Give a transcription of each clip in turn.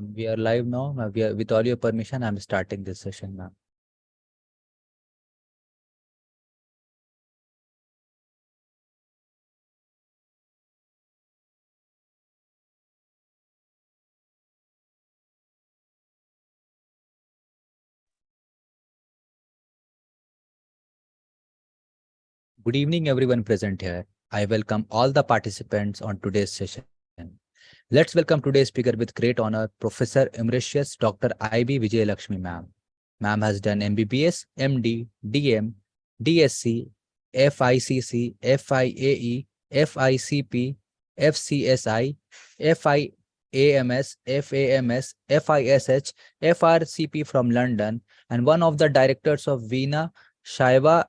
We are live now. With all your permission, I'm starting this session now. Good evening, everyone present here. I welcome all the participants on today's session. Let's welcome today's speaker with great honor, Professor Emeritus Dr. I.B. Vijayalakshmi ma'am. Ma'am has done MBBS, MD, DM, DSc, FICC, FIAE, FICP, FCSI, FIAMS, FAMS, FISH, FRCP from London, and one of the directors of Veena Shaiva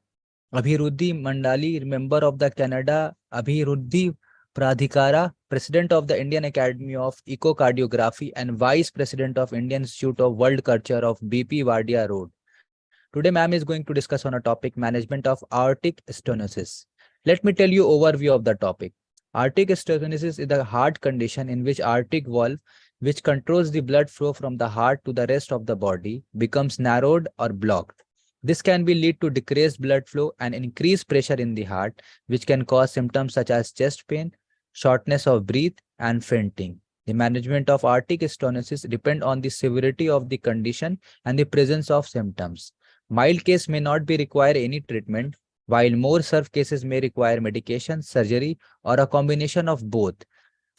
Abhiruddhi Mandali, member of the Canada Abhiruddhi Pradhikara, President of the Indian Academy of Echocardiography, and Vice President of Indian Institute of World Culture of BP Wardia Road. Today, ma'am is going to discuss on a topic, management of aortic stenosis. Let me tell you overview of the topic. Aortic stenosis is a heart condition in which aortic valve, which controls the blood flow from the heart to the rest of the body, becomes narrowed or blocked. This can be lead to decreased blood flow and increased pressure in the heart, which can cause symptoms such as chest pain, shortness of breath, and fainting. The management of aortic stenosis depends on the severity of the condition and the presence of symptoms. Mild case may not be require any treatment, while more severe cases may require medication, surgery, or a combination of both.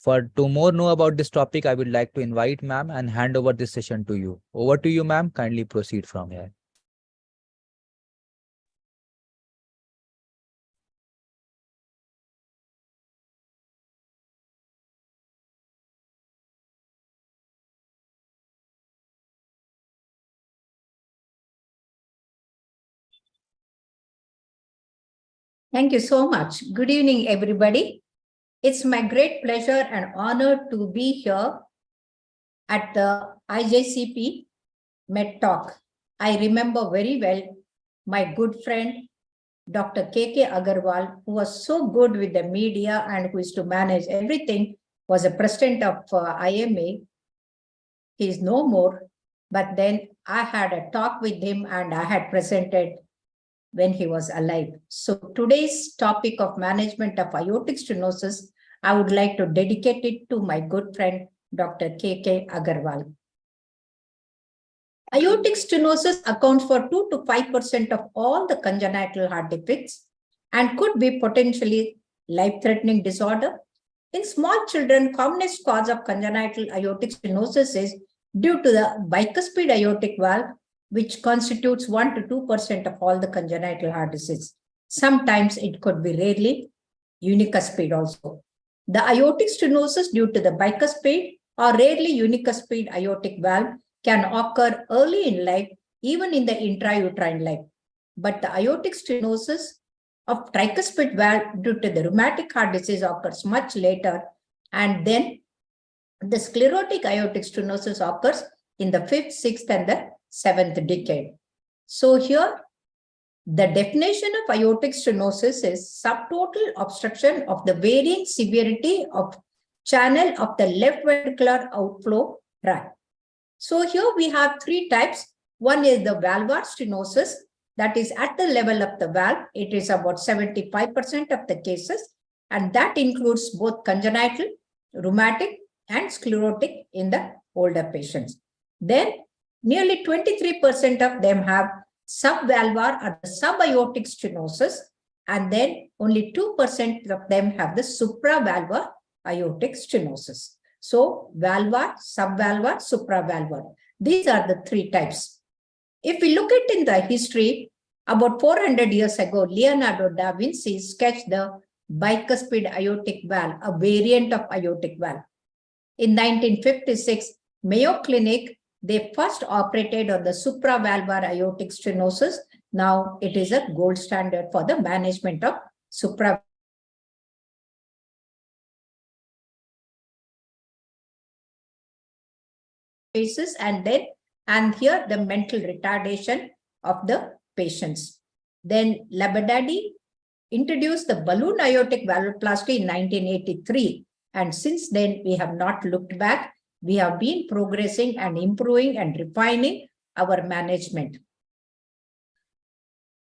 To more know about this topic, I would like to invite ma'am and hand over this session to you. Over to you, ma'am. Kindly proceed from here. Thank you so much. Good evening, everybody. It's my great pleasure and honor to be here at the IJCP Med Talk. I remember very well my good friend, Dr. K.K. Agarwal, who was so good with the media and who used to manage everything, was a president of IMA. He is no more, but then I had a talk with him and I had presented when he was alive. So today's topic of management of aortic stenosis, I would like to dedicate it to my good friend, Dr. K.K. Agarwal. Aortic stenosis accounts for 2 to 5% of all the congenital heart defects and could be potentially life-threatening disorder. In small children, commonest cause of congenital aortic stenosis is due to the bicuspid aortic valve, which constitutes 1 to 2% of all the congenital heart disease. Sometimes it could be rarely unicuspid also. The aortic stenosis due to the bicuspid or rarely unicuspid aortic valve can occur early in life, even in the intrauterine life. But the aortic stenosis of tricuspid valve due to the rheumatic heart disease occurs much later, and then the sclerotic aortic stenosis occurs in the 5th, 6th, and the 7th decade. So here, the definition of aortic stenosis is subtotal obstruction of the varying severity of channel of the left ventricular outflow tract. So here we have 3 types. One is the valvar stenosis, that is at the level of the valve. It is about 75% of the cases, and that includes both congenital, rheumatic, and sclerotic in the older patients. Then nearly 23% of them have subvalvar or the subaortic stenosis, and then only 2% of them have the supravalvar aortic stenosis. So valvar, subvalvar, supravalvar. These are the 3 types. If we look at in the history, about 400 years ago, Leonardo da Vinci sketched the bicuspid aortic valve, a variant of aortic valve. In 1956, Mayo Clinic, they first operated on the supravalvar aortic stenosis. Now it is a gold standard for the management of supravalvar. And here the mental retardation of the patients. Then Labadadi introduced the balloon aortic valvuloplasty in 1983. And since then, we have not looked back. we have been progressing and improving and refining our management.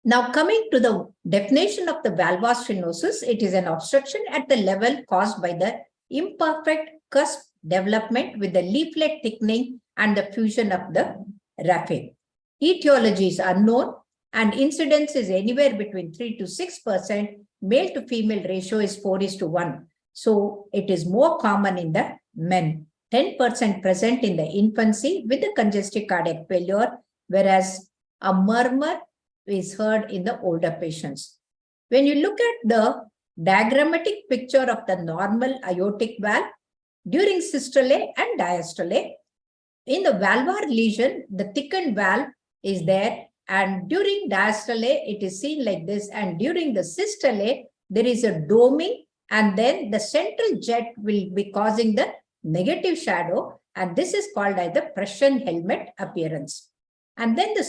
Now, coming to the definition of the valvar stenosis, it is an obstruction at the level caused by the imperfect cusp development with the leaflet thickening and the fusion of the raphe. Etiology is unknown and incidence is anywhere between 3 to 6%. Male to female ratio is 4:1. So it is more common in the men. 10% present in the infancy with the congestive cardiac failure, whereas a murmur is heard in the older patients. When you look at the diagrammatic picture of the normal aortic valve during systole and diastole, in the valvar lesion, the thickened valve is there, and during diastole, it is seen like this, and during the systole, there is a doming, and then the central jet will be causing the negative shadow, and this is called as the Prussian helmet appearance. And then the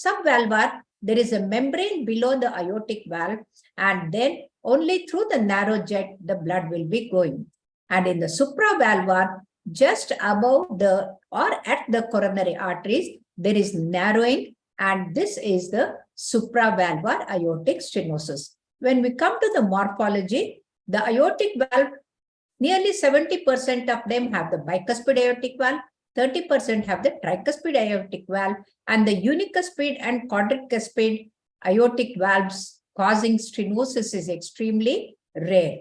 subvalvar, there is a membrane below the aortic valve, and then only through the narrow jet, the blood will be going. And in the supravalvar, just above the or at the coronary arteries, there is narrowing, and this is the supravalvar aortic stenosis. When we come to the morphology, the aortic valve, nearly 70% of them have the bicuspid aortic valve, 30% have the tricuspid aortic valve, and the unicuspid and quadricuspid aortic valves causing stenosis is extremely rare.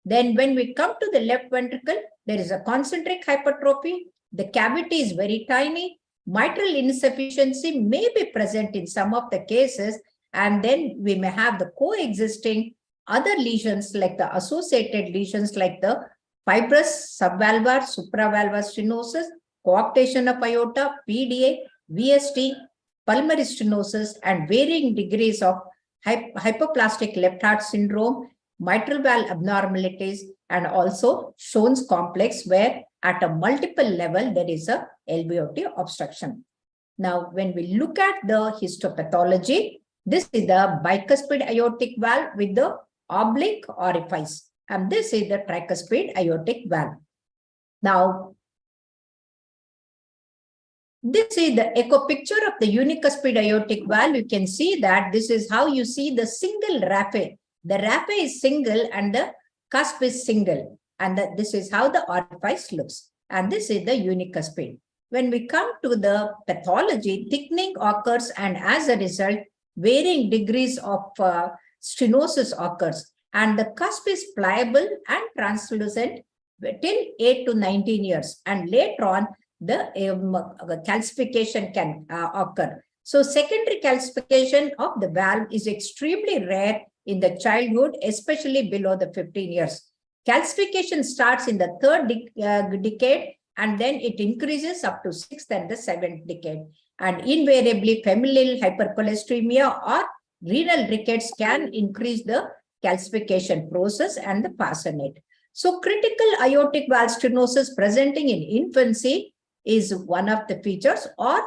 Then when we come to the left ventricle, there is a concentric hypertrophy. The cavity is very tiny. Mitral insufficiency may be present in some of the cases, and then we may have the coexisting other lesions like the associated lesions like the fibrous subvalvar, supravalvar stenosis, coarctation of aorta, PDA, VST, pulmonary stenosis, and varying degrees of hypoplastic left heart syndrome, mitral valve abnormalities, and also Schoen's complex, where at a multiple level there is a LVOT obstruction. Now, when we look at the histopathology, this is the bicuspid aortic valve with the oblique orifice, and this is the tricuspid aortic valve. Now, this is the echo picture of the unicuspid aortic valve. You can see that this is how you see the single raphe. The raphe is single and the cusp is single, and this is how the orifice looks. And this is the unicuspid. When we come to the pathology, thickening occurs, and as a result, varying degrees of stenosis occurs, and the cusp is pliable and translucent till 8 to 19 years, and later on the calcification can occur. So secondary calcification of the valve is extremely rare in the childhood, especially below the 15 years. Calcification starts in the third decade, and then it increases up to 6th and the 7th decade. And invariably, familial hypercholesteremia or renal rickets can increase the calcification process and the fascinate. So critical aortic valve stenosis presenting in infancy is one of the features, or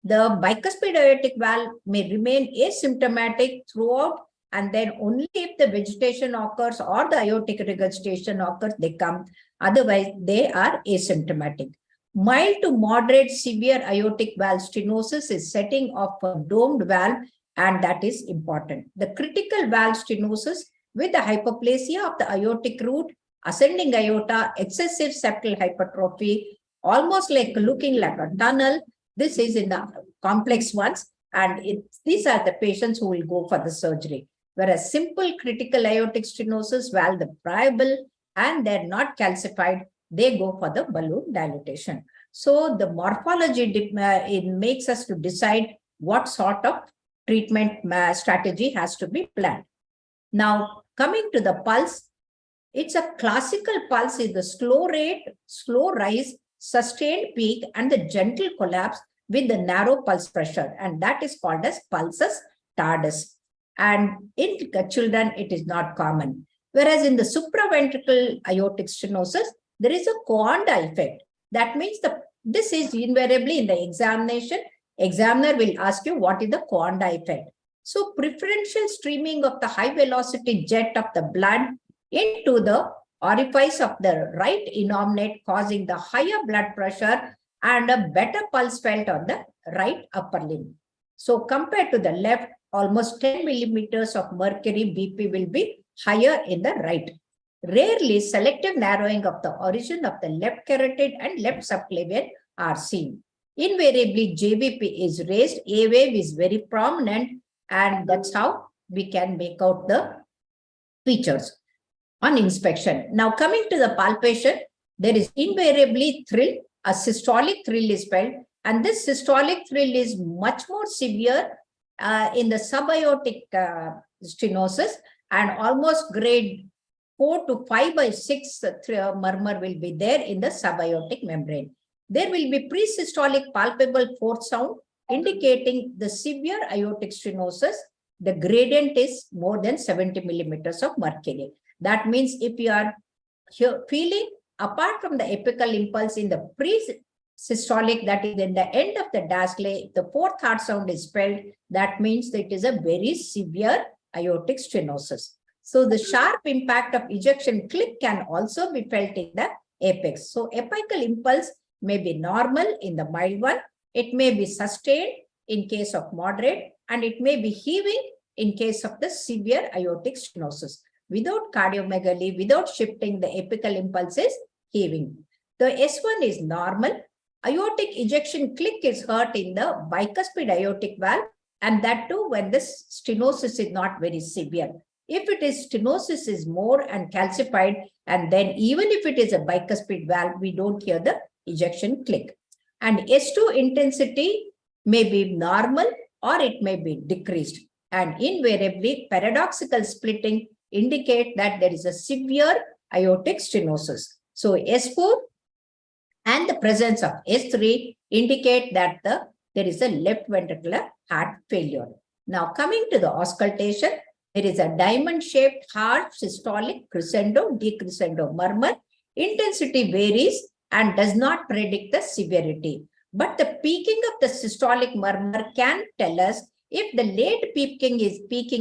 the bicuspid aortic valve may remain asymptomatic throughout, and then only if the vegetation occurs or the aortic regurgitation occurs, they come. Otherwise, they are asymptomatic. Mild to moderate severe aortic valve stenosis is setting of a domed valve, and that is important. The critical valve stenosis with the hypoplasia of the aortic root, ascending aorta, excessive septal hypertrophy, almost like looking like a tunnel. This is in the complex ones, and these are the patients who will go for the surgery. Whereas simple critical aortic stenosis, valve pliable and they're not calcified, they go for the balloon dilatation. So the morphology it makes us to decide what sort of treatment strategy has to be planned. Now, coming to the pulse, it's a classical pulse is the slow rate, slow rise, sustained peak, and the gentle collapse with the narrow pulse pressure, and that is called as pulsus tardus. And in children, it is not common. Whereas in the supraventricular aortic stenosis, there is a Coanda effect. That means this is invariably in the examination. Examiner will ask you what is the Coanda effect. So preferential streaming of the high velocity jet of the blood into the orifice of the right innominate, causing the higher blood pressure and a better pulse felt on the right upper limb. So compared to the left, almost 10 millimeters of mercury BP will be higher in the right. Rarely, selective narrowing of the origin of the left carotid and left subclavian are seen. Invariably, JVP is raised, A wave is very prominent, and that's how we can make out the features on inspection. Now, coming to the palpation, there is invariably thrill. A systolic thrill is felt, and this systolic thrill is much more severe in the subaortic stenosis, and almost grade 4 to 5/6 murmur will be there in the subaortic membrane. There will be presystolic palpable fourth sound indicating the severe aortic stenosis. The gradient is more than 70 millimeters of mercury. That means if you are feeling apart from the apical impulse in the pre-systolic, that is in the end of the diastole, the fourth heart sound is felt, that means that it is a very severe aortic stenosis. So the sharp impact of ejection click can also be felt in the apex. So apical impulse may be normal in the mild one, it may be sustained in case of moderate, and it may be heaving in case of the severe aortic stenosis. Without cardiomegaly, without shifting, the apical impulse is heaving. The S1 is normal. Aortic ejection click is heard in the bicuspid aortic valve, and that too when the stenosis is not very severe. If it is stenosis is more and calcified, and then even if it is a bicuspid valve, we don't hear the ejection click. And S2 intensity may be normal or it may be decreased. And invariably, paradoxical splitting indicate that there is a severe aortic stenosis. So S4 and the presence of S3 indicate that there is a left ventricular heart failure. Now coming to the auscultation, there is a diamond-shaped hard systolic crescendo, decrescendo murmur. Intensity varies and does not predict the severity. But the peaking of the systolic murmur can tell us if the late peaking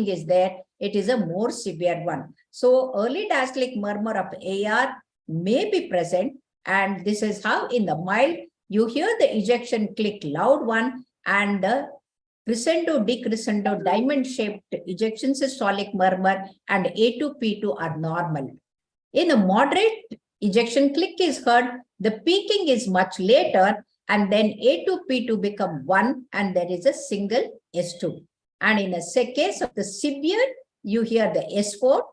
is there, it is a more severe one. So early diastolic murmur of AR may be present, and this is how in the mild, you hear the ejection click loud one, and the crescendo, decrescendo, diamond-shaped ejection systolic murmur and A2, P2 are normal. In a moderate, ejection click is heard, the peaking is much later, and then A2, P2 become 1, and there is a single S2. And in a case of the severe, you hear the S4,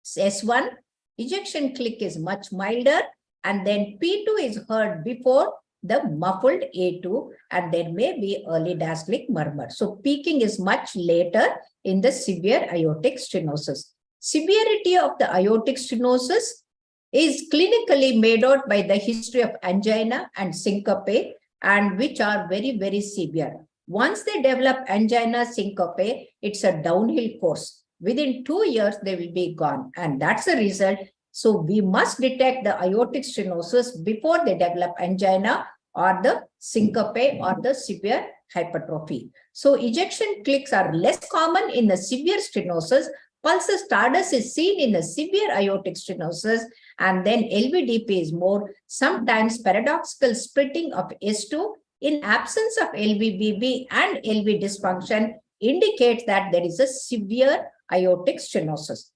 S1, ejection click is much milder, and then P2 is heard before the muffled A2, and there may be early diastolic murmur. So peaking is much later in the severe aortic stenosis. Severity of the aortic stenosis is clinically made out by the history of angina and syncope, and which are very, very severe. Once they develop angina, syncope, it's a downhill course. Within 2 years, they will be gone, and that's the result. So we must detect the aortic stenosis before they develop angina or the syncope or the severe hypertrophy. So ejection clicks are less common in the severe stenosis. Pulsus tardus is seen in the severe aortic stenosis, and then LVDP is more. Sometimes paradoxical splitting of S2 in absence of LVBB and LV dysfunction indicates that there is a severe aortic stenosis.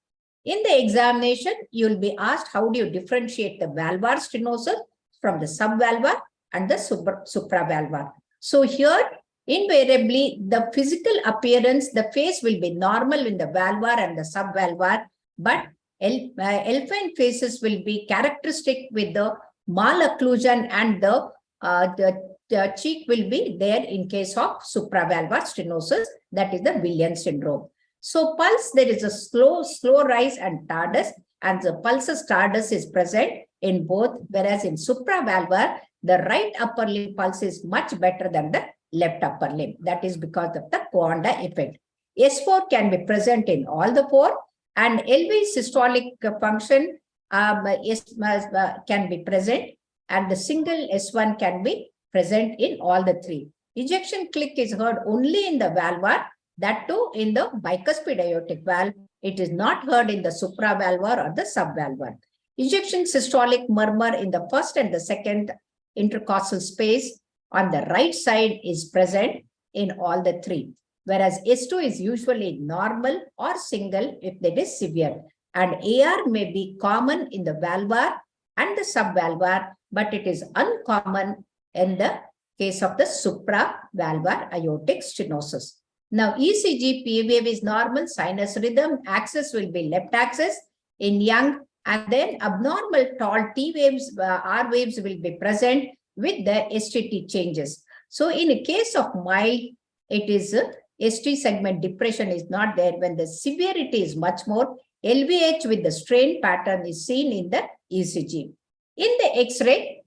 In the examination, you will be asked how do you differentiate the valvar stenosis from the subvalvar and the supravalvar. So here, invariably, the physical appearance, the face will be normal in the valvar and the subvalvar, but alpine faces will be characteristic with the malocclusion, and the cheek will be there in case of supravalvar stenosis, that is the Williams syndrome. So pulse, there is a slow rise and tardus, and the pulsus tardus is present in both, whereas in supravalvar, the right upper limb pulse is much better than the left upper limb. That is because of the Coanda effect. S4 can be present in all the four, and LV systolic function can be present, and the single S1 can be present in all the three. Ejection click is heard only in the valvar, that too in the bicuspid aortic valve. It is not heard in the supravalvar or the subvalvar. Ejection systolic murmur in the first and the second intercostal space on the right side is present in all the three, whereas S2 is usually normal or single if it is severe, and AR may be common in the valvar and the subvalvar, but it is uncommon in the case of the supravalvar aortic stenosis. Now, ECG P wave is normal, sinus rhythm, axis will be left axis in young, and then abnormal tall T waves, R waves will be present with the STT changes. So in a case of mild, it is ST segment depression is not there. When the severity is much more, LVH with the strain pattern is seen in the ECG. In the X-ray,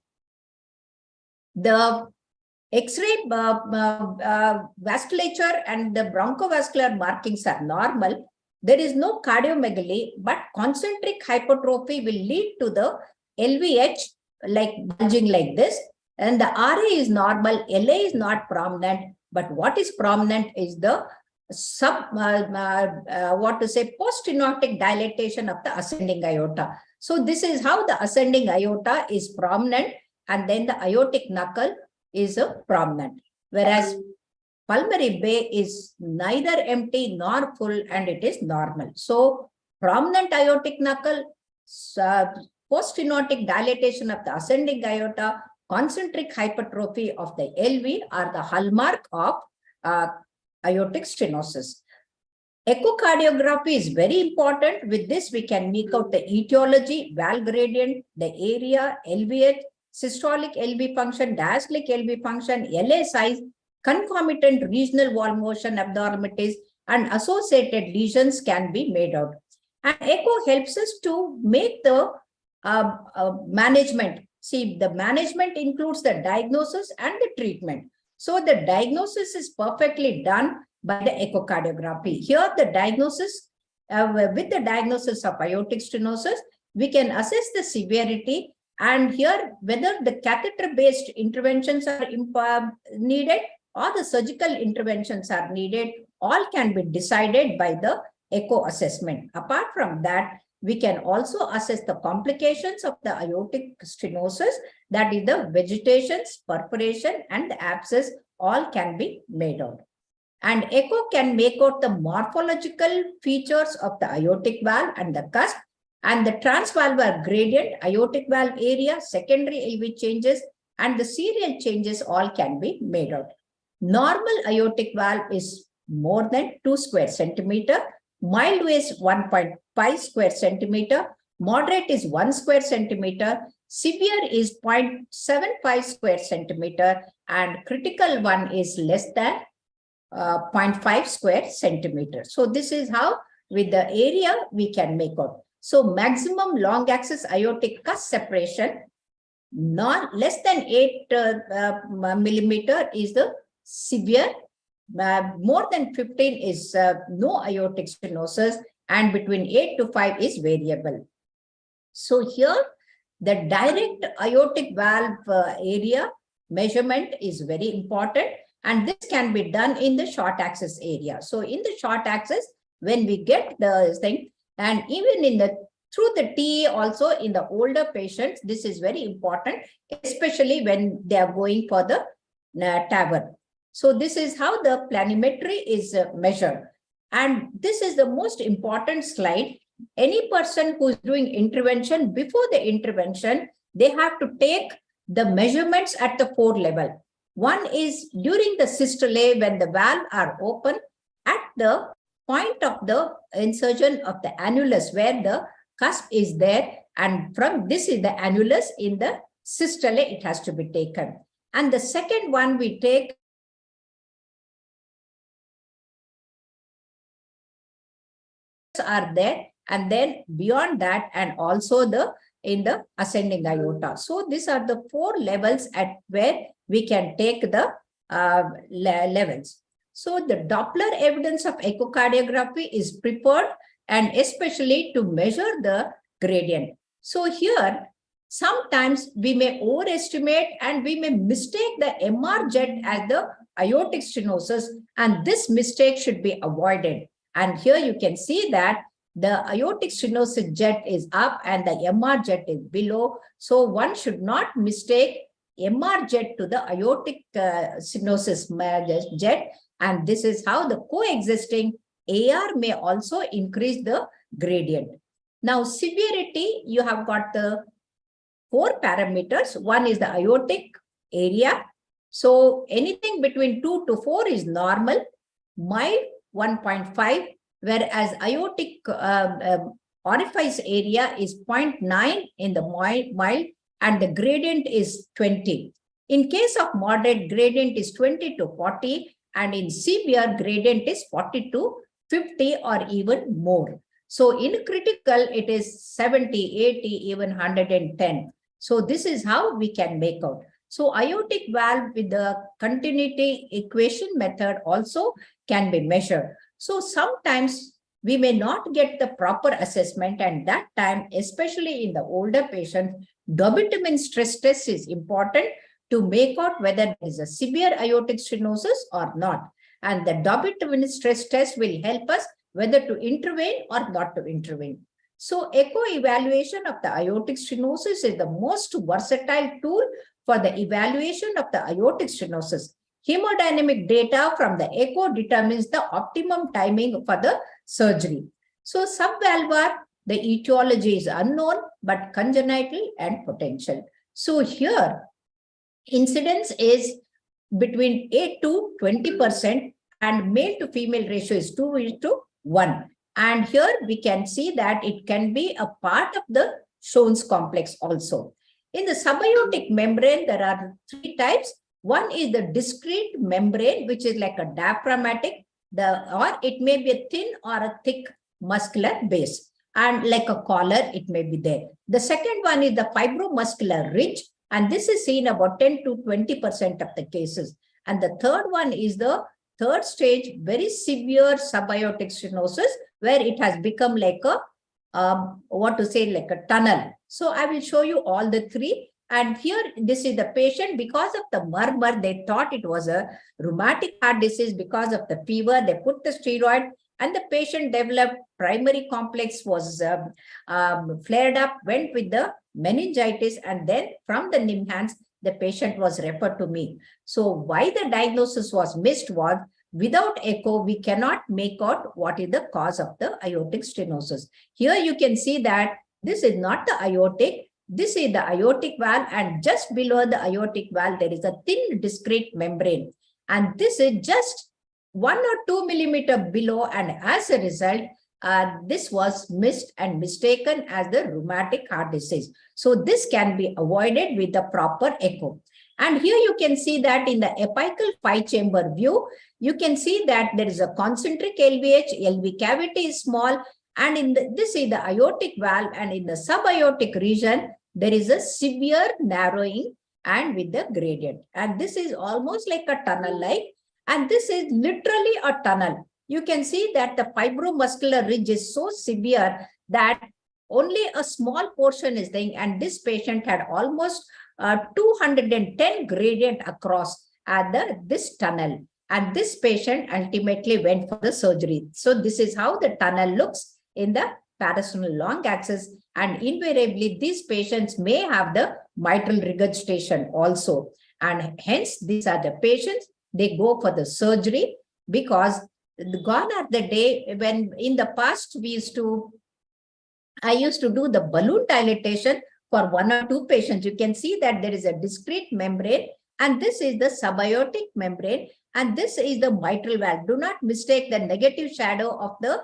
the X-ray vasculature and the bronchovascular markings are normal. There is no cardiomegaly, but concentric hypertrophy will lead to the LVH like bulging like this. And the RA is normal, LA is not prominent, but what is prominent is the post-stenotic dilatation of the ascending aorta. So this is how the ascending aorta is prominent, and then the aortic knuckle is prominent, whereas pulmonary bay is neither empty nor full, and it is normal. So prominent aortic knuckle, post-stenotic dilatation of the ascending aorta, concentric hypertrophy of the LV are the hallmark of aortic stenosis. Echocardiography is very important. With this, we can make out the etiology, valve gradient, the area, LVH, systolic LV function, diastolic LV function, LA size, concomitant regional wall motion abnormalities, and associated lesions can be made out. And echo helps us to make the management. See, the management includes the diagnosis and the treatment. So the diagnosis is perfectly done by the echocardiography. Here, the diagnosis, with the diagnosis of aortic stenosis, we can assess the severity, and here whether the catheter-based interventions are needed or the surgical interventions are needed, all can be decided by the echo assessment. Apart from that, we can also assess the complications of the aortic stenosis, that is the vegetations, perforation, and the abscess, all can be made out. And echo can make out the morphological features of the aortic valve and the cusp, and the transvalvular gradient, aortic valve area, secondary LV changes, and the serial changes all can be made out. Normal aortic valve is more than 2 square centimeter. Mild is 1.5 square centimeter. Moderate is 1 square centimeter. Severe is 0.75 square centimeter. And critical one is less than 0.5 square centimeter. So this is how with the area we can make out. So maximum long axis aortic cusp separation, not less than 8 millimeter is the severe. More than 15 is no aortic stenosis, and between 8 to 5 is variable. So here the direct aortic valve area measurement is very important, and this can be done in the short axis area. So in the short axis, when we get the thing, and even in the through the TE also in the older patients, this is very important, especially when they are going for the TAVR. So this is how the planimetry is measured. And this is the most important slide. Any person who is doing intervention, before the intervention, they have to take the measurements at the 4 level. One is during the systole, when the valve are open, at the point of the insertion of the annulus, where the cusp is there, and from this is the annulus in the systole, it has to be taken. And the second one we take are there, and then beyond that, and also the in the ascending aorta. So these are the 4 levels at where we can take the levels. So the Doppler evidence of echocardiography is preferred, and especially to measure the gradient. So here, sometimes we may overestimate and we may mistake the MR jet as the aortic stenosis, and this mistake should be avoided. And here you can see that the aortic stenosis jet is up and the MR jet is below. So one should not mistake MR jet to the aortic stenosis jet. And this is how the coexisting AR may also increase the gradient. Now, severity, you have got the 4 parameters. One is the aortic area. So anything between 2 to 4 is normal, mild 1.5, whereas aortic orifice area is 0.9 in the mild, and the gradient is 20. In case of moderate, gradient is 20 to 40, and in severe, gradient is 40 to 50 or even more. So in critical, it is 70, 80, even 110. So this is how we can make out. So aortic valve with the continuity equation method also can be measured. So sometimes we may not get the proper assessment, and that time, especially in the older patients, dobutamine stress test is important to make out whether there is a severe aortic stenosis or not. And the dobutamine stress test will help us whether to intervene or not to intervene. So echo evaluation of the aortic stenosis is the most versatile tool for the evaluation of the aortic stenosis. Hemodynamic data from the echo determines the optimum timing for the surgery. So subvalvar, the etiology is unknown, but congenital and potential. So here, incidence is between 8 to 20%, and male to female ratio is 2:1. And here we can see that it can be a part of the Schoen's complex also. In the subaortic membrane, there are 3 types. One is the discrete membrane, which is like a diaphragmatic, or it may be a thin or a thick muscular base, and like a collar, it may be there. The second one is the fibromuscular ridge, and this is seen about 10 to 20% of the cases. And the third one is the third stage, very severe subaortic stenosis, where it has become like a, like a tunnel. So I will show you all the 3. And here, this is the patient. Because of the murmur, they thought it was a rheumatic heart disease because of the fever. They put the steroid, and the patient developed primary complex, was flared up, went with the meningitis, and then from the NIMHANS, the patient was referred to me. So why the diagnosis was missed was, without echo, we cannot make out what is the cause of the aortic stenosis. Here you can see that this is not the aortic. This is the aortic valve, and just below the aortic valve, there is a thin discrete membrane. And this is just 1 or 2 millimeter below, and as a result, this was missed and mistaken as the rheumatic heart disease. So this can be avoided with the proper echo. And here you can see that in the apical 5-chamber view, you can see that there is a concentric LVH, LV cavity is small, and in this is the aortic valve, and in the subaortic region, there is a severe narrowing and with the gradient. And this is almost like a tunnel-like, and this is literally a tunnel. You can see that the fibromuscular ridge is so severe that only a small portion is there, and this patient had almost 210 gradient across this tunnel. And this patient ultimately went for the surgery. So this is how the tunnel looks in the parasternal long axis. And invariably, these patients may have the mitral regurgitation also. And hence, these are the patients, they go for the surgery, because gone are the day when in the past I used to do the balloon dilatation for 1 or 2 patients. You can see that there is a discrete membrane, and this is the subaortic membrane, and this is the mitral valve. Do not mistake the negative shadow of the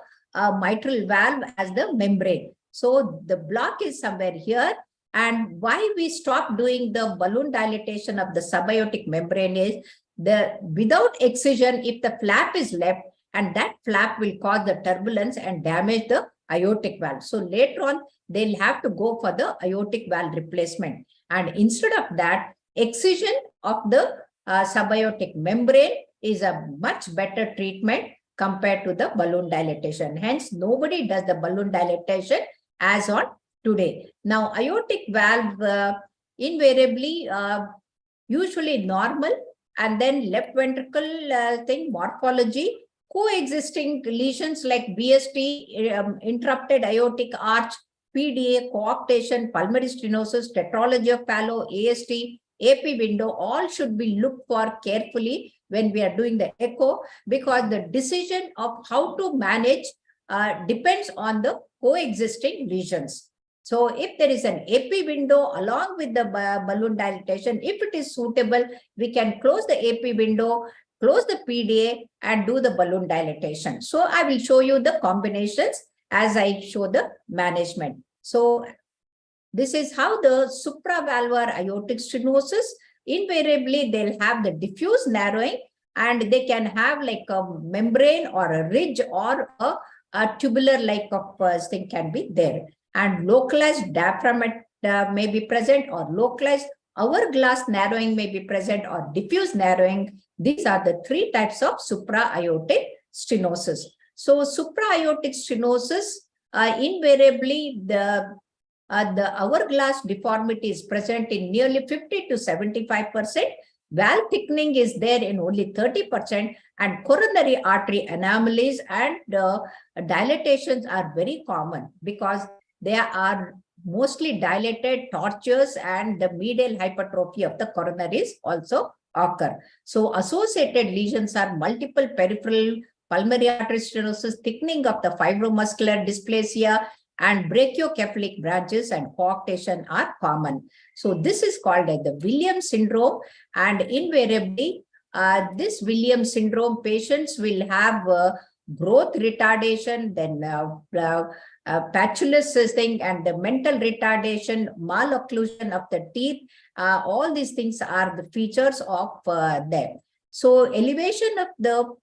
mitral valve as the membrane. So the block is somewhere here. And why we stopped doing the balloon dilatation of the subaortic membrane is, without excision, if the flap is left, and that flap will cause the turbulence and damage the aortic valve. So later on, they'll have to go for the aortic valve replacement. And instead of that, excision of the subaortic membrane is a much better treatment compared to the balloon dilatation. Hence, nobody does the balloon dilatation as on today. Now, aortic valve invariably usually normal, and then left ventricle morphology coexisting lesions like BST, interrupted aortic arch, PDA, coarctation, pulmonary stenosis, tetralogy of Fallot, AST, AP window, all should be looked for carefully when we are doing the echo, because the decision of how to manage depends on the coexisting lesions. So if there is an AP window along with the balloon dilatation, if it is suitable, we can close the AP window, close the PDA and do the balloon dilatation. So I will show you the combinations as I show the management. So this is how the supravalvular aortic stenosis, invariably they'll have the diffuse narrowing and they can have like a membrane or a ridge or a tubular like of thing can be there. And localized diaphragm may be present, or localized hourglass narrowing may be present, or diffuse narrowing. These are the three types of supraaortic stenosis. So supraaortic stenosis, invariably the hourglass deformity is present in nearly 50 to 75%. Valve thickening is there in only 30%, and coronary artery anomalies and dilatations are very common because they are mostly dilated tortuous, and the medial hypertrophy of the coronaries also occur. So associated lesions are multiple peripheral pulmonary artery stenosis, thickening of the fibromuscular dysplasia, and brachiocephalic branches and coarctation are common. So this is called the Williams syndrome, and invariably this Williams syndrome patients will have growth retardation, then patulous thing, and the mental retardation, malocclusion of the teeth. All these things are the features of them. So elevation of the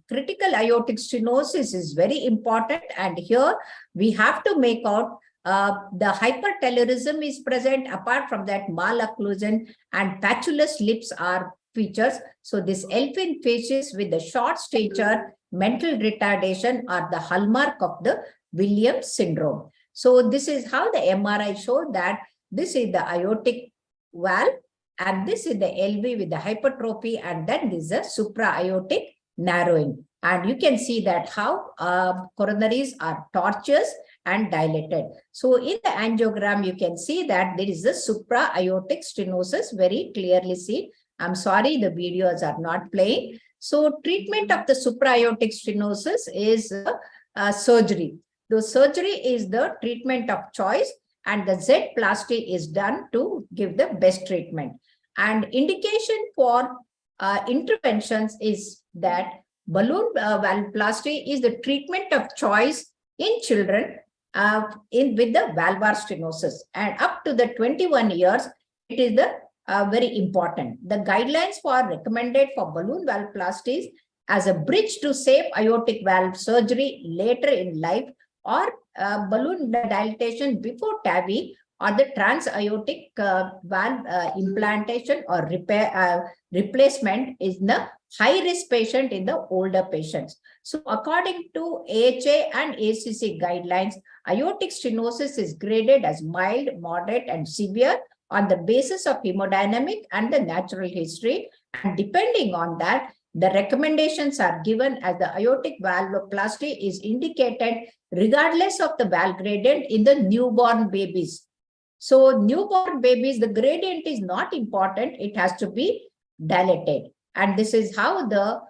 critical aortic stenosis is very important, and here we have to make out the hypertelorism is present. Apart from that, malocclusion and patulous lips are features. So this elfin faces with the short stature, mental retardation are the hallmark of the Williams syndrome. So this is how the MRI showed that this is the aortic valve, and this is the LV with the hypertrophy, and then this is a supraaortic narrowing. And you can see that how coronaries are tortuous and dilated. So in the angiogram, you can see that there is a supraaortic stenosis very clearly seen. I'm sorry, the videos are not playing. So treatment of the supraaortic stenosis is surgery. The surgery is the treatment of choice, and the Z-plasty is done to give the best treatment. And indication for interventions is that balloon valvoplasty is the treatment of choice in children with the valvar stenosis, and up to the 21 years, it is the very important. The guidelines for recommended for balloon valvoplasties as a bridge to safe aortic valve surgery later in life, or balloon dilatation before TAVI, or the transaortic valve implantation or replacement is the high-risk patient in the older patients. So according to AHA and ACC guidelines, aortic stenosis is graded as mild, moderate, and severe on the basis of hemodynamic and the natural history. And depending on that, the recommendations are given as the aortic valvoplasty is indicated regardless of the valve gradient in the newborn babies. So newborn babies, the gradient is not important. It has to be dilated. And this is how the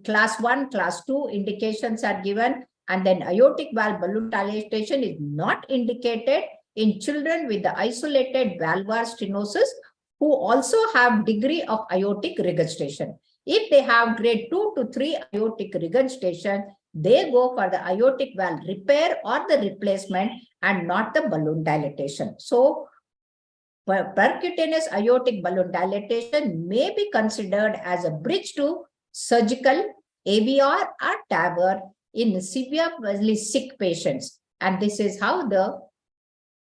class 1, class 2 indications are given. And then aortic valve balloon dilatation is not indicated in children with the isolated valvar stenosis who also have degree of aortic regurgitation. If they have grade 2 to 3 aortic regurgitation, they go for the aortic valve repair or the replacement and not the balloon dilatation. So percutaneous aortic balloon dilatation may be considered as a bridge to surgical AVR or TAVR in severely sick patients. And this is how the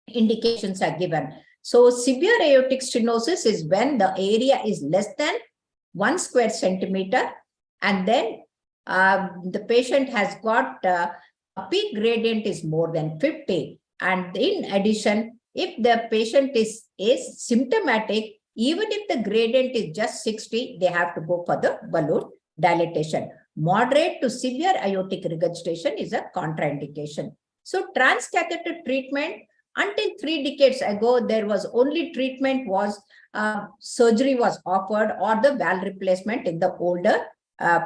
indications are given. So severe aortic stenosis is when the area is less than 1 square centimeter, and then the patient has got a peak gradient is more than 50. And in addition, if the patient is symptomatic, even if the gradient is just 60, they have to go for the balloon dilatation. Moderate to severe aortic regurgitation is a contraindication. So transcatheter treatment, until 3 decades ago, there was only treatment was surgery was offered or the valve replacement in the older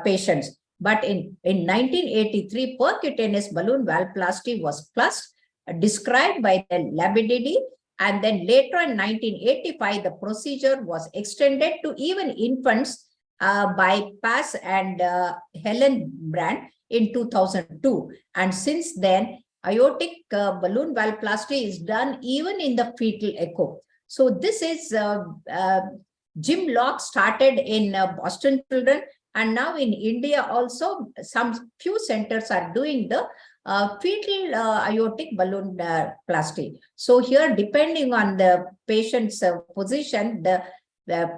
patients. But in 1983, percutaneous balloon valvoplasty was first described by the Labididi, and then later in 1985, the procedure was extended to even infants by Pass and Helen Brand in 2002. And since then, aortic balloon valvoplasty is done even in the fetal echo. So this is Jim Locke started in Boston children, and now in India also some few centers are doing the fetal aortic balloon plasty. So here, depending on the patient's position, the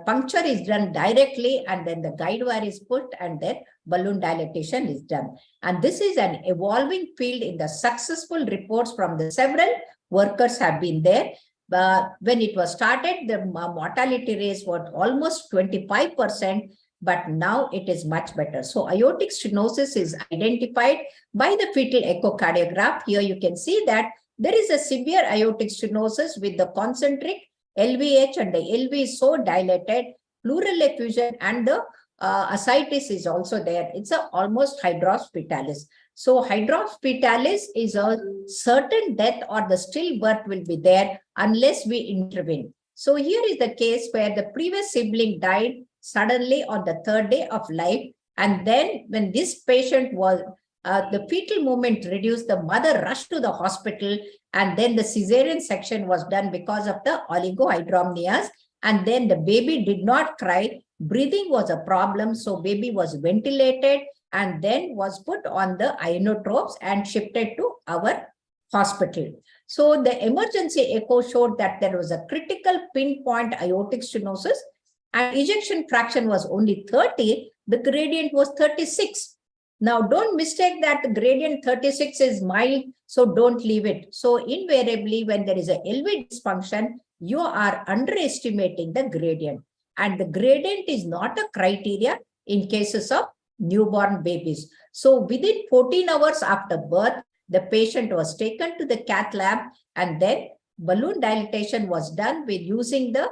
puncture is done directly, and then the guide wire is put, and then balloon dilatation is done. And this is an evolving field. In the successful reports from the several workers have been there. When it was started, the mortality rate was almost 25%, but now it is much better. So aortic stenosis is identified by the fetal echocardiograph. Here you can see that there is a severe aortic stenosis with the concentric LVH, and the LV is so dilated, pleural effusion, and the ascites is also there. It's almost hydrospitalis. So hydrospitalis is a certain death or the stillbirth will be there unless we intervene. So here is the case where the previous sibling died suddenly on the 3rd day of life. And then when this patient was, the fetal movement reduced, the mother rushed to the hospital, and then the cesarean section was done because of the oligohydramnias. And then the baby did not cry. Breathing was a problem. So baby was ventilated and then was put on the inotropes and shifted to our hospital. So the emergency echo showed that there was a critical pinpoint aortic stenosis, and ejection fraction was only 30. The gradient was 36. Now, don't mistake that the gradient 36 is mild, so don't leave it. So invariably, when there is a LV dysfunction, you are underestimating the gradient. And the gradient is not a criteria in cases of newborn babies. So within 14 hours after birth, the patient was taken to the cath lab, and then balloon dilatation was done with using the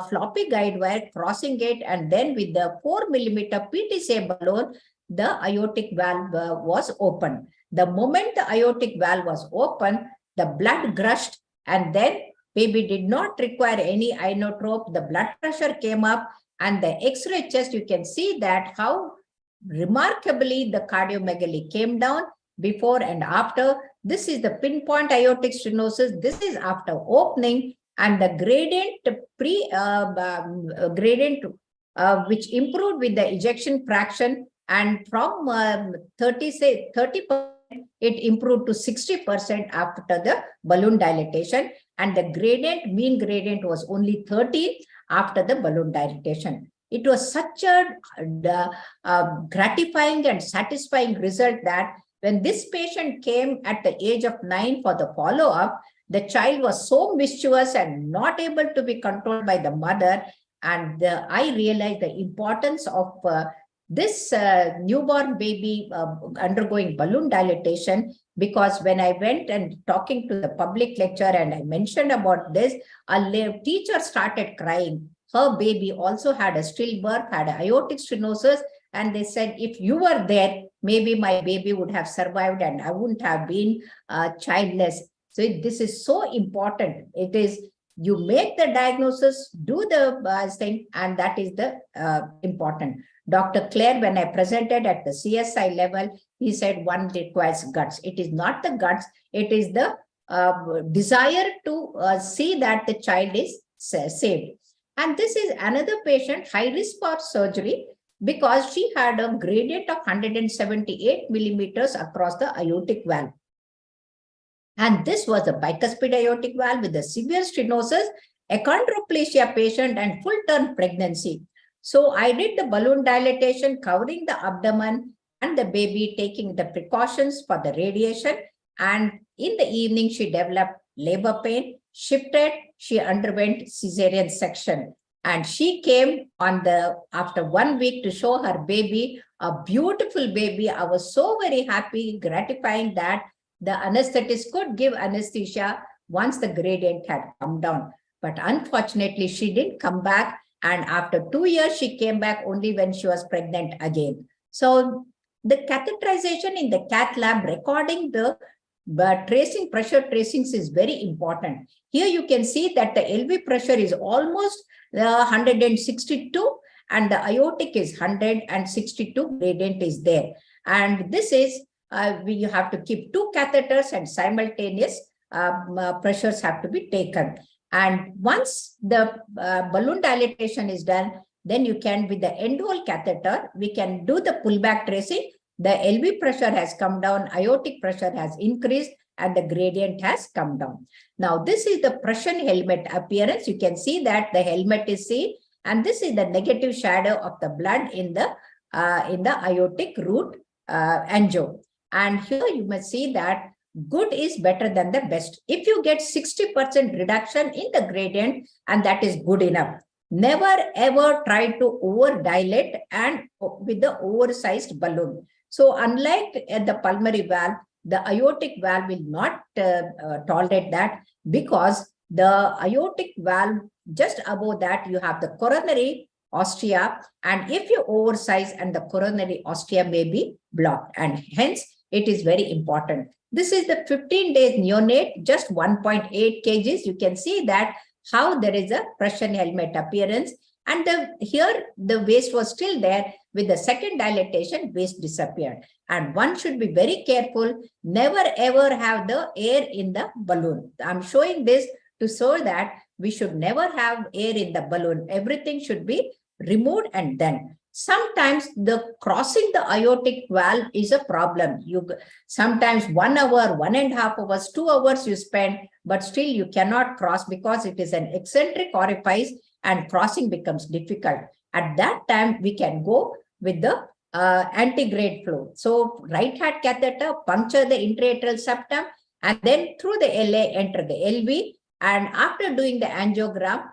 floppy guide wire, crossing it, and then with the 4 millimeter PTCA balloon, the aortic valve was opened. The moment the aortic valve was open, the blood gushed, and then baby did not require any inotrope. The blood pressure came up, and the X-ray chest, you can see that how remarkably the cardiomegaly came down before and after. This is the pinpoint aortic stenosis. This is after opening, and the gradient which improved with the ejection fraction, and from 30%, it improved to 60% after the balloon dilatation, and the gradient, mean gradient was only 30 after the balloon dilatation. It was such a gratifying and satisfying result that when this patient came at the age of 9 for the follow-up, the child was so mischievous and not able to be controlled by the mother. And I realized the importance of this newborn baby undergoing balloon dilatation, because when I went and talking to the public lecture and I mentioned about this, a teacher started crying. Her baby also had a stillbirth, had an aortic stenosis, and they said, if you were there, maybe my baby would have survived and I wouldn't have been childless. So this is so important. It is, you make the diagnosis, do the thing, and that is the important. Dr. Clare, when I presented at the CSI level, he said one requires guts. It is not the guts, it is the desire to see that the child is saved. And this is another patient, high risk for surgery, because she had a gradient of 178 millimeters across the aortic valve. And this was a bicuspid aortic valve with a severe stenosis, achondroplasia patient, and full-term pregnancy. So I did the balloon dilatation, covering the abdomen and the baby, taking the precautions for the radiation. And in the evening, she developed labor pain, shifted, she underwent cesarean section. And she came after 1 week to show her baby, a beautiful baby. I was so very happy, gratifying that the anesthetist could give anesthesia once the gradient had come down. But unfortunately, she didn't come back. And after 2 years, she came back only when she was pregnant again. So the catheterization in the cath lab, recording the pressure tracings is very important. Here you can see that the LV pressure is almost 162 and the aortic is 162, gradient is there. And this is, you have to keep 2 catheters and simultaneous pressures have to be taken. And once the balloon dilatation is done, then you can, with the end hole catheter, we can do the pullback tracing. The LV pressure has come down, aortic pressure has increased, and the gradient has come down. Now, this is the Prussian helmet appearance. You can see that the helmet is seen, and this is the negative shadow of the blood in the aortic root angio. And here you must see that good is better than the best. If you get 60% reduction in the gradient, and that is good enough. Never ever try to over dilate and with the oversized balloon. So unlike the pulmonary valve, the aortic valve will not tolerate that, because the aortic valve, just above that, you have the coronary ostia, and if you oversize, and the coronary ostia may be blocked, and hence it is very important. This is the 15 days neonate, just 1.8 kgs. You can see that how there is a Prussian helmet appearance, and here the waist was still there. With the second dilatation, waist disappeared. And one should be very careful, never ever have the air in the balloon. I'm showing this to show that we should never have air in the balloon. Everything should be removed and done. Sometimes the crossing the aortic valve is a problem. Sometimes 1 hour, 1.5 hours, 2 hours you spend, but still you cannot cross because it is an eccentric orifice and crossing becomes difficult. At that time, we can go with the antegrade flow. So right heart catheter, puncture the intraatrial septum, and then through the LA, enter the LV. And after doing the angiogram,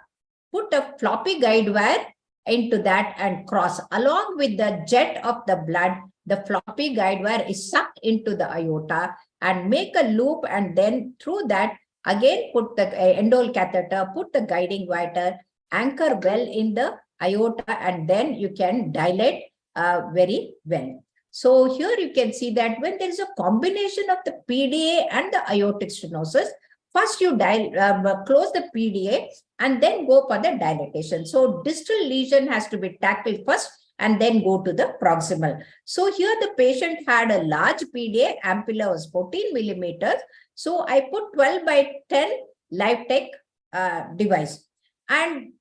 put a floppy guide wire into that and cross. Along with the jet of the blood, the floppy guide wire is sucked into the aorta and make a loop, and then through that, again put the end-hole catheter, put the guiding wire, anchor well in the aorta, and then you can dilate very well. So here you can see that when there is a combination of the PDA and the aortic stenosis, first you close the PDA and then go for the dilatation. So distal lesion has to be tackled first and then go to the proximal. So here the patient had a large PDA, ampulla was 14 millimeters. So I put 12/10 LifeTech device. And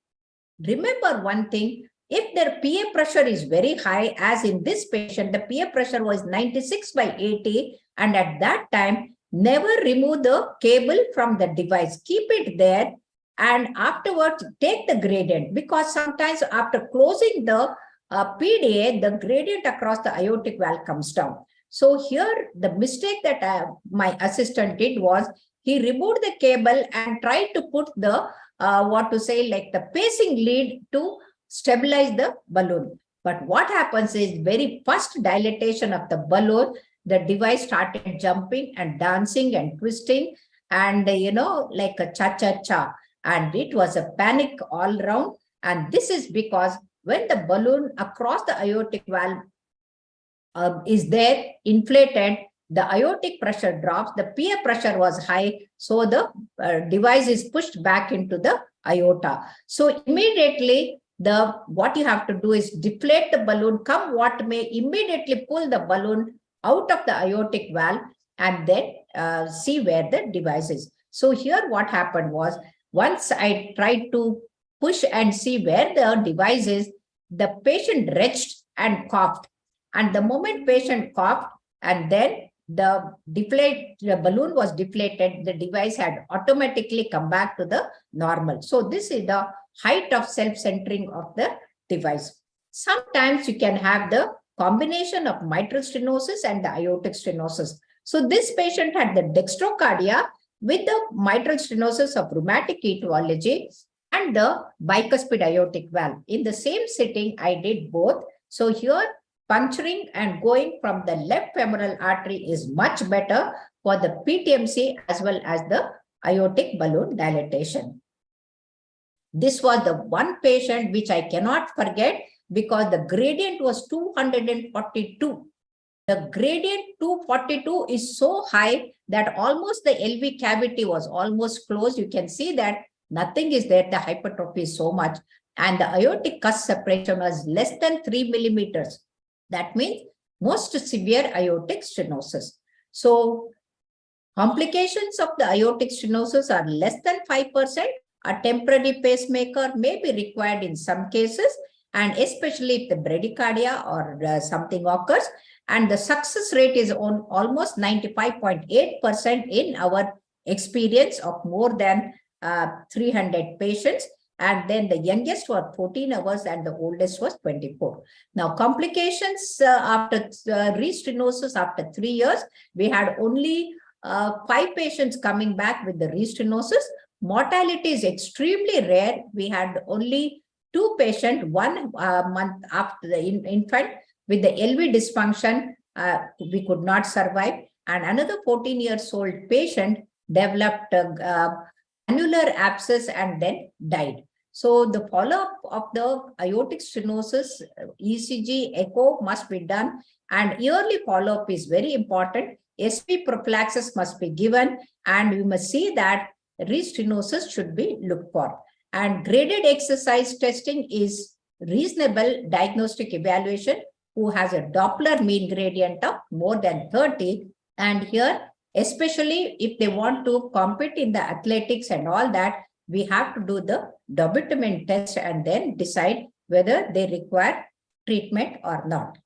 remember one thing, if their PA pressure is very high, as in this patient, the PA pressure was 96/80, and at that time, never remove the cable from the device. Keep it there, and afterwards take the gradient, because sometimes after closing the PDA, the gradient across the aortic valve comes down. So here the mistake that my assistant did was, he removed the cable and tried to put the the pacing lead to stabilize the balloon. But what happens is, very first dilatation of the balloon, the device started jumping and dancing and twisting, and like a cha-cha-cha. And it was a panic all around. And this is because when the balloon across the aortic valve is there, inflated, the aortic pressure drops, the PA pressure was high, so the device is pushed back into the aorta. So immediately, what you have to do is deflate the balloon, come what may, immediately pull the balloon out of the aortic valve and then see where the device is. So here what happened was, once I tried to push and see where the device is, the patient retched and coughed. And the moment patient coughed, and then the balloon was deflated, the device had automatically come back to the normal. So this is the height of self-centering of the device. Sometimes you can have the combination of mitral stenosis and the aortic stenosis. So this patient had the dextrocardia with the mitral stenosis of rheumatic etiology, and the bicuspid aortic valve. In the same sitting, I did both. So here, puncturing and going from the left femoral artery is much better for the PTMC as well as the aortic balloon dilatation. This was the one patient which I cannot forget because the gradient was 242. The gradient 242 is so high that almost the LV cavity was almost closed. You can see that nothing is there. The hypertrophy is so much. And the aortic cusp separation was less than 3 millimeters. That means most severe aortic stenosis. So complications of the aortic stenosis are less than 5%. A temporary pacemaker may be required in some cases, and especially if the bradycardia or something occurs. And the success rate is on almost 95.8% in our experience of more than 300 patients. And then the youngest was 14 hours and the oldest was 24. Now, complications after restenosis after 3 years, we had only 5 patients coming back with the restenosis. Mortality is extremely rare. We had only 2 patients 1 month after the infant with the LV dysfunction. We could not survive. And another 14 years old patient developed annular abscess and then died. So the follow-up of the aortic stenosis, ECG, echo must be done, and yearly follow-up is very important. SP prophylaxis must be given, and we must see that restenosis should be looked for. And graded exercise testing is reasonable diagnostic evaluation who has a Doppler mean gradient of more than 30. And here, especially if they want to compete in the athletics and all that, we have to do the dobutamine test and then decide whether they require treatment or not.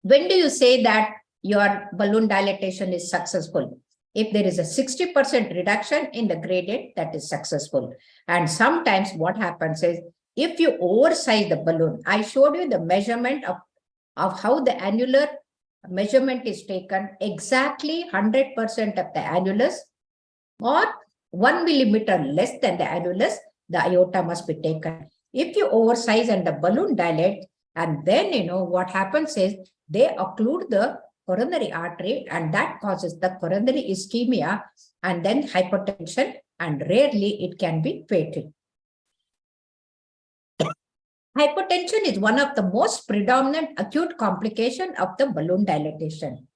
When do you say that your balloon dilatation is successful? If there is a 60% reduction in the gradient, that is successful. And sometimes what happens is, if you oversize the balloon, I showed you the measurement of how the annular measurement is taken, exactly 100% of the annulus or 1 millimeter less than the annulus, the aorta must be taken. If you oversize and the balloon dilates, and then what happens is they occlude the coronary artery, and that causes the coronary ischemia and then hypertension, and rarely it can be fatal. Hypertension is one of the most predominant acute complication of the balloon dilatation.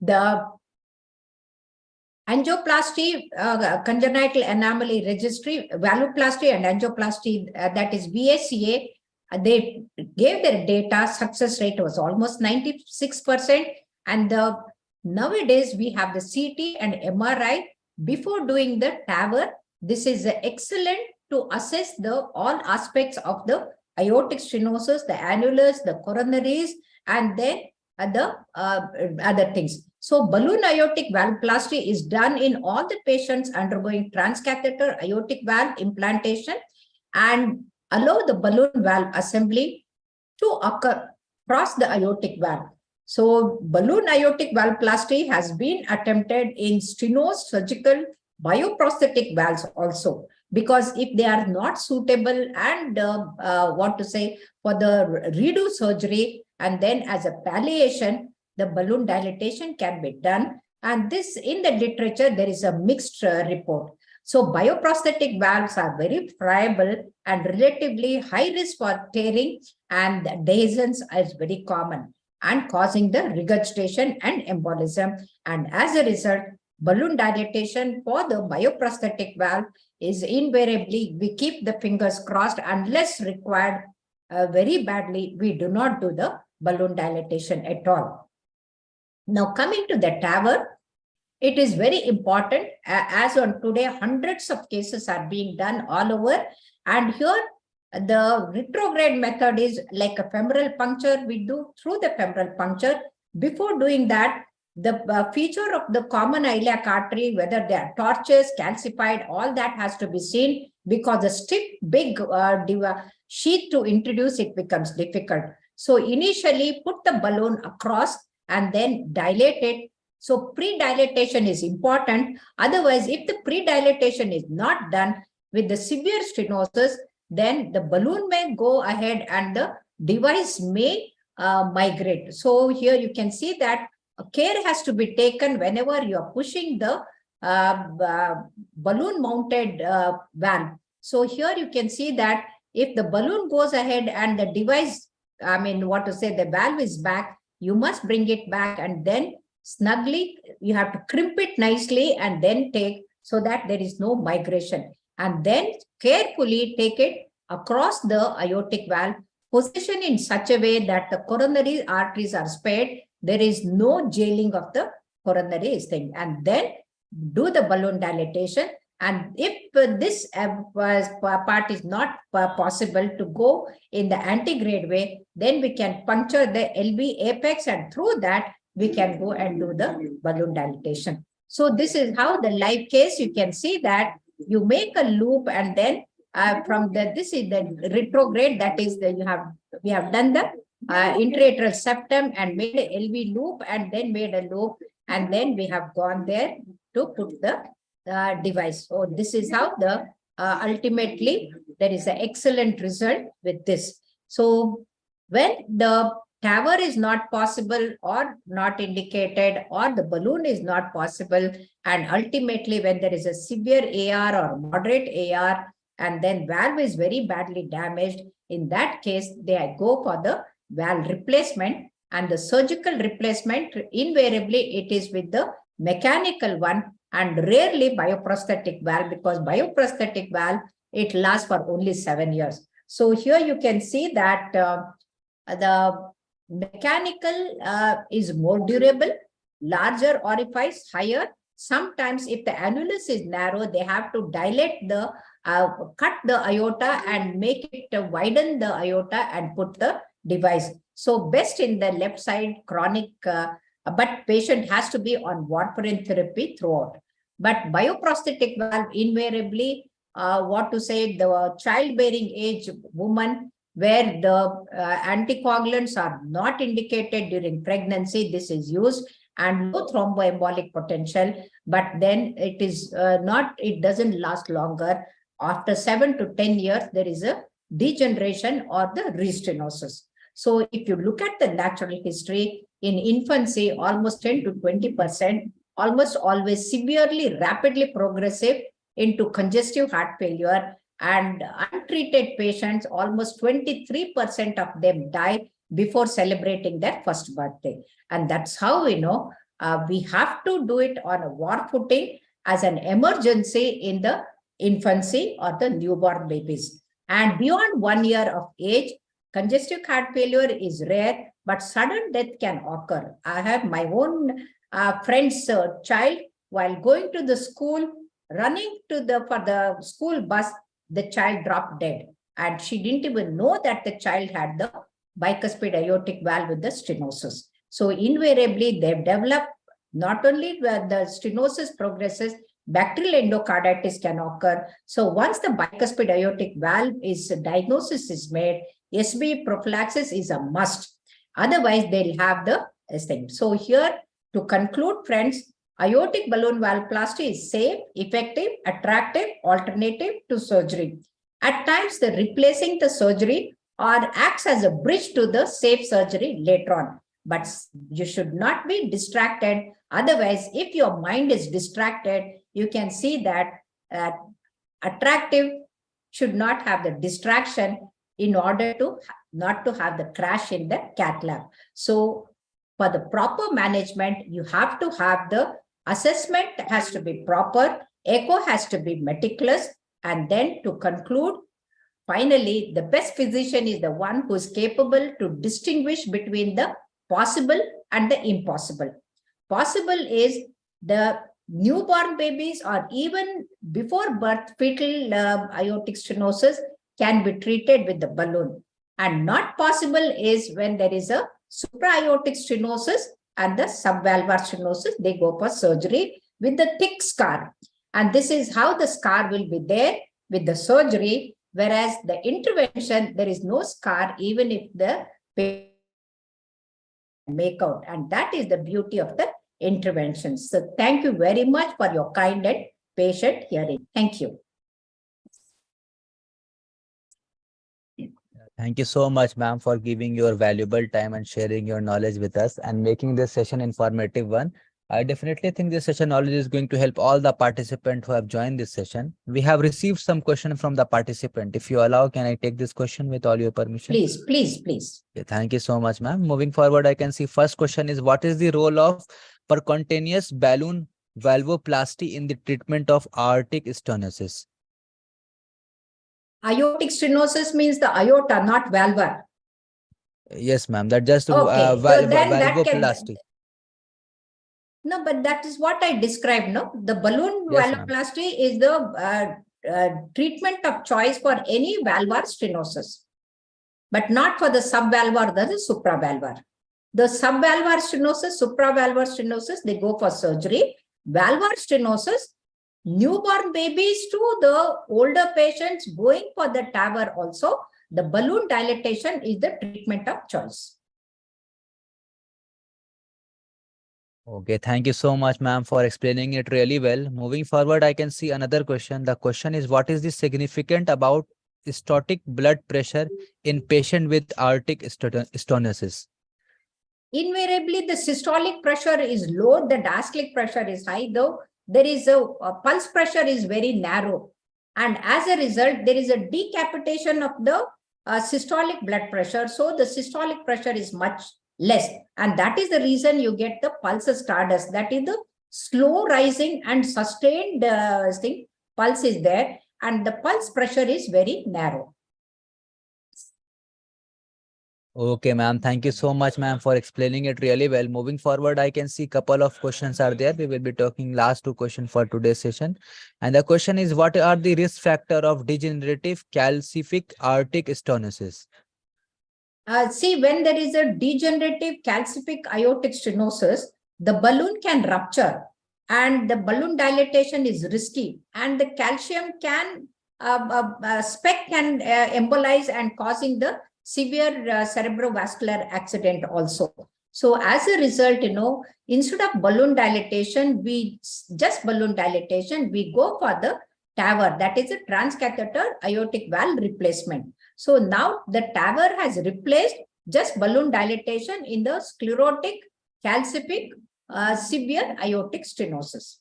The angioplasty, congenital anomaly registry, valvoplasty and angioplasty, that is VACA, they gave their data, success rate was almost 96%. And nowadays we have the CT and MRI before doing the TAVR. This is excellent to assess the all aspects of the aortic stenosis, the annulus, the coronaries, and then the other things. So balloon aortic valvoplasty is done in all the patients undergoing transcatheter aortic valve implantation and allow the balloon valve assembly to occur across the aortic valve. So balloon aortic valvoplasty has been attempted in stenosed surgical bioprosthetic valves also, because if they are not suitable and for the redo surgery, and then as a palliation, the balloon dilatation can be done. And this, in the literature, there is a mixed report. So bioprosthetic valves are very friable and relatively high risk for tearing, and dehiscence is very common and causing the regurgitation and embolism. And as a result, balloon dilatation for the bioprosthetic valve is invariably, we keep the fingers crossed, unless required very badly, we do not do the balloon dilatation at all. Now coming to the TAVR, it is very important. As on today, hundreds of cases are being done all over. And here, the retrograde method is like a femoral puncture. We do through the femoral puncture. Before doing that, the feature of the common iliac artery, whether they are tortuous, calcified, all that has to be seen, because a stiff, big sheath to introduce it becomes difficult. So initially, put the balloon across and then dilate it. So pre-dilatation is important. Otherwise, if the pre-dilatation is not done with the severe stenosis, then the balloon may go ahead and the device may migrate. So here you can see that care has to be taken whenever you are pushing the balloon mounted valve. So here you can see that if the balloon goes ahead and the device, the valve is back, you must bring it back and then snugly, you have to crimp it nicely and then take, so that there is no migration. And then carefully take it across the aortic valve, position in such a way that the coronary arteries are spared. There is no jailing of the coronary thing. And then do the balloon dilatation. And if this part is not possible to go in the antegrade way, then we can puncture the LV apex, and through that we can go and do the balloon dilatation. So this is how the live case, you can see that you make a loop, and then this is the retrograde, that is we have done the intrateral septum and made a LV loop and then made a loop, and then we have gone there to put the device. So this is how the ultimately there is an excellent result with this. So when the TAVR is not possible or not indicated, or the balloon is not possible, and ultimately when there is a severe AR or moderate AR, and then valve is very badly damaged, in that case they go for the valve replacement. And the surgical replacement, invariably it is with the mechanical one, and rarely bioprosthetic valve, because bioprosthetic valve, it lasts for only 7 years. So here you can see that the mechanical is more durable, larger orifice, higher. Sometimes if the annulus is narrow, they have to dilate the, cut the aorta and make it widen the aorta and put the device. So best in the left side chronic, but patient has to be on warfarin therapy throughout. But bioprosthetic valve invariably, the childbearing age woman, where the anticoagulants are not indicated during pregnancy, this is used, and low thromboembolic potential, but then it is it doesn't last longer. After 7 to 10 years, there is a degeneration or the restenosis. So if you look at the natural history, in infancy, almost 10 to 20%, almost always severely, rapidly progressive into congestive heart failure, and untreated patients, almost 23% of them die before celebrating their first birthday. And that's how we know we have to do it on a war footing as an emergency in the infancy or the newborn babies. And beyond 1 year of age, congestive heart failure is rare, but sudden death can occur. I have my own friend's child, while going to the school, running to for the school bus, the child dropped dead. And she didn't even know that the child had the bicuspid aortic valve with the stenosis. So invariably, they've developed not only where the stenosis progresses, bacterial endocarditis can occur. So once the bicuspid aortic valve diagnosis is made, SB prophylaxis is a must. Otherwise, they'll have the thing. So here, to conclude, friends, aortic balloon valvoplasty is safe, effective, attractive, alternative to surgery. At times, the replacing the surgery or acts as a bridge to the safe surgery later on. But you should not be distracted. Otherwise, if your mind is distracted, you can see that attractive should not have the distraction in order to not to have the crash in the cath lab. So for the proper management, you have to have the assessment has to be proper, echo has to be meticulous, and then to conclude, finally, the best physician is the one who is capable to distinguish between the possible and the impossible. Possible is the newborn babies or even before birth, fetal aortic stenosis can be treated with the balloon. And not possible is when there is a supraaortic stenosis and the subvalvular stenosis, they go for surgery with the thick scar. And this is how the scar will be there with the surgery, whereas the intervention, there is no scar even if the make out. And that is the beauty of the interventions. So thank you very much for your kind and patient hearing. Thank you. Thank you so much, ma'am, for giving your valuable time and sharing your knowledge with us and making this session informative one. I definitely think this session knowledge is going to help all the participants who have joined this session. We have received some question from the participant. If you allow, can I take this question with all your permission? Please, please, please. Okay, thank you so much, ma'am. Moving forward, I can see first question is, what is the role of percutaneous balloon valvoplasty in the treatment of aortic stenosis? Aortic stenosis means the aorta, not valvar. Yes, ma'am. That just Okay, so then that can, valvoplasty. no, but that is what I described. No, the balloon Yes, valvoplasty is the treatment of choice for any valvar stenosis, but not for the subvalvar, the supravalvar. The subvalvar stenosis, supravalvar stenosis, they go for surgery. Valvar stenosis, newborn babies to the older patients going for the TAVR also, the balloon dilatation is the treatment of choice. Okay, thank you so much, ma'am, for explaining it really well. Moving forward, I can see another question. The question is, what is the significant about systolic blood pressure in patient with aortic stenosis? Invariably, the systolic pressure is low, the diastolic pressure is high, though there is a pulse pressure is very narrow. And as a result, there is a decapitation of the systolic blood pressure. So the systolic pressure is much less. And that is the reason you get the pulse stardust. That is the slow rising and sustained pulse is there. And the pulse pressure is very narrow. Okay, ma'am. Thank you so much, ma'am, for explaining it really well. Moving forward, I can see a couple of questions are there. We will be talking last two questions for today's session. And the question is, what are the risk factor of degenerative calcific aortic stenosis? See, when there is a degenerative calcific aortic stenosis, the balloon can rupture and the balloon dilatation is risky, and the calcium can, speck can embolize and causing the severe cerebrovascular accident also. So as a result, instead of balloon dilatation, we go for the TAVR, that is a transcatheter aortic valve replacement. So now the TAVR has replaced just balloon dilatation in the sclerotic calcific severe aortic stenosis.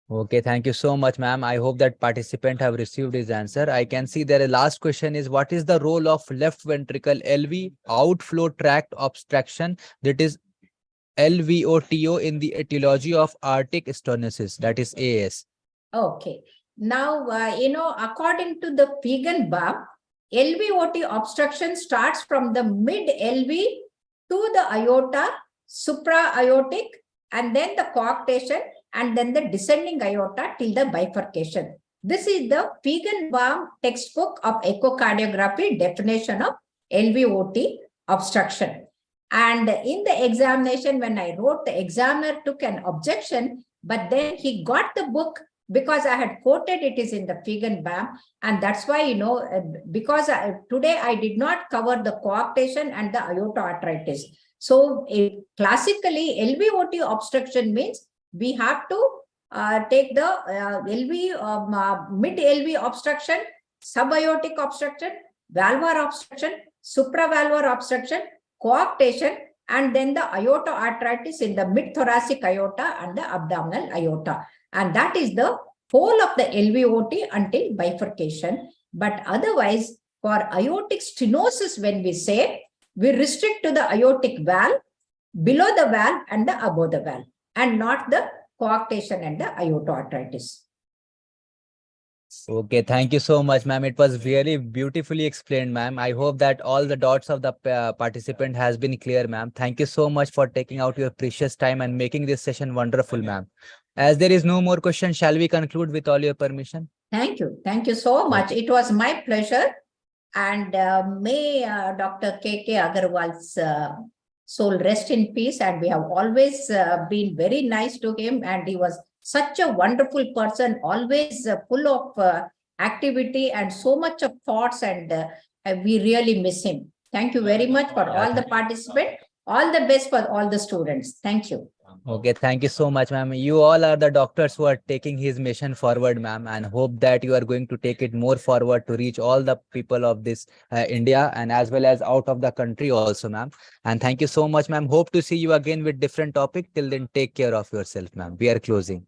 Okay, thank you so much, ma'am. I hope that participant have received his answer. I can see the last question is, what is the role of left ventricle LV outflow tract obstruction, that is LVOTO, in the etiology of aortic stenosis, that is AS? Okay. Now, according to the Feigenbaum, LVOT obstruction starts from the mid-LV to the aorta, supra-aortic, and then the coarctation, and then the descending aorta till the bifurcation. This is the Feigenbaum textbook of echocardiography definition of LVOT obstruction. And in the examination, when I wrote, the examiner took an objection, but then he got the book because I had quoted it is in the Feigenbaum, and that's why, because today I did not cover the coarctation and the aortoarteritis. So classically, LVOT obstruction means we have to take the mid-LV obstruction, subaortic obstruction, valvar obstruction, supravalvar obstruction, coarctation, and then the aortoarteritis in the mid-thoracic aorta and the abdominal aorta. And that is the whole of the LVOT until bifurcation. But otherwise, for aortic stenosis, when we say, we restrict to the aortic valve, below the valve and the above the valve, and not the coarctation and the aortoarteritis. Okay, thank you so much, ma'am. It was really beautifully explained, ma'am. I hope that all the dots of the participant has been clear, ma'am. Thank you so much for taking out your precious time and making this session wonderful, ma'am. As there is no more question, shall we conclude with all your permission? Thank you. Thank you so much. It was my pleasure. And may Dr. K.K. Agarwal's soul rest in peace. And we have always been very nice to him. And he was such a wonderful person, always full of activity and so much of thoughts. And we really miss him. Thank you very much for all the participants. All the best for all the students. Thank you. Okay, thank you so much, ma'am. You all are the doctors who are taking his mission forward, ma'am, and hope that you are going to take it more forward to reach all the people of this India and as well as out of the country also, ma'am. And thank you so much, ma'am. Hope to see you again with different topic. Till then, take care of yourself, ma'am. We are closing.